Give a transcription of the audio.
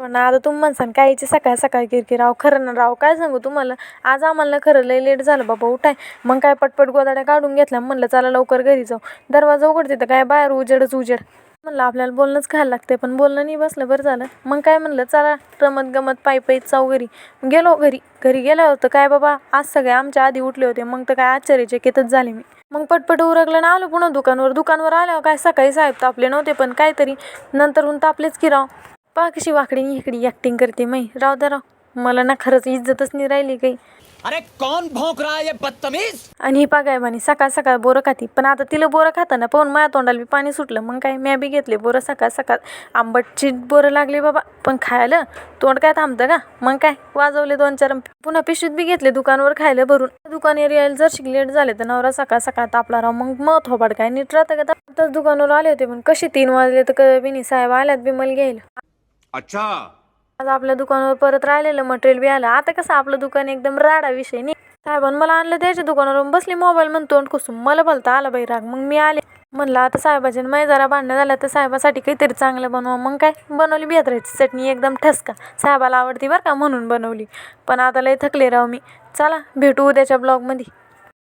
पण आता तुम्ही म्हणसान कायची सकाळ सकाळ किरकिर. राव खरं ना राव, काय सांगू तुम्हाला, आज आम्हाला खरं लय लेट झालं बाबा उठाय. मग काय पटपट गोदाड्या काढून घेतल्या, म्हणलं चला लवकर घरी जाऊ. दरवाजा उघडते तर काय बाहेर उजेडच उजेड. म्हणलं आपल्याला बोलणंच खायला लागते, पण बोलणं नाही बसलं बरं झालं. मग काय म्हणलं चला रमत गमत पायी जाऊ घरी. गेलो घरी. घरी गेलं होतं काय बाबा, आज सगळे आमच्या आधी उठले होते. मग तर काय आश्चर्यचकितच झाले मी. मग पटपट उरकलं ना आलो पुन्हा दुकानवर आल्यावर काय सकाळी साहेब तापले नव्हते, पण काहीतरी नंतरहून तापलेच की राव. पहा कशी वाकडी इकडी ॲक्टिंग करते मै. राव द्या राव, मला ना खरंच इज्जतच नाही राहिली काही. अरे कौन भौंक रहा है ये बदतमीज. आणि ही पागाय म्हणे सकाळ सकाळ बोरं खाती. पण आता तिला बोरं खाताना पाहून माझ्या तोंडाला बी पाणी सुटलं. मग काय म्या बी घेतले बोरं सकाळ सकाळ. आंबटची बोरं लागली बाबा, पण खायला तोंड काय थांबतं का. मग काय वाजवले 2-4, पुन्हा पिशवीत बी घेतले दुकानवर खायला भरून. दुकान एरियाला जर लेट झाले तर नवरा सकाळ सकाळ तापला राव. मग थोबाड काय नीट राहतं का. आताच दुकानावर आले होते, पण कसे 3 वाजले तर कळबी नाही. साहेब आल्यात बी मला घ्यायला. अच्छा, आज आपल्या दुकानावर परत राहिलेलं मटेरियल बी आलं. आता कसं आपलं दुकान एकदम राडा विषय नाही. साहेबांनी मला आणलं त्याच्या दुकानावर, बसली मोबाईल म्हणून तोंड कसून. मला भलता आला बाई राग. मग मी आले, म्हणलं आता साहेबाचे मै जरा भांडणं झालं तर साहेबासाठी काहीतरी चांगलं बनवा. मग काय बनवली बेतराची चटणी एकदम ठसका. साहेबाला आवडती बरं का म्हणून बनवली. पण आता लय थकले राव मी. चला भेटू उद्याच्या ब्लॉगमध्ये.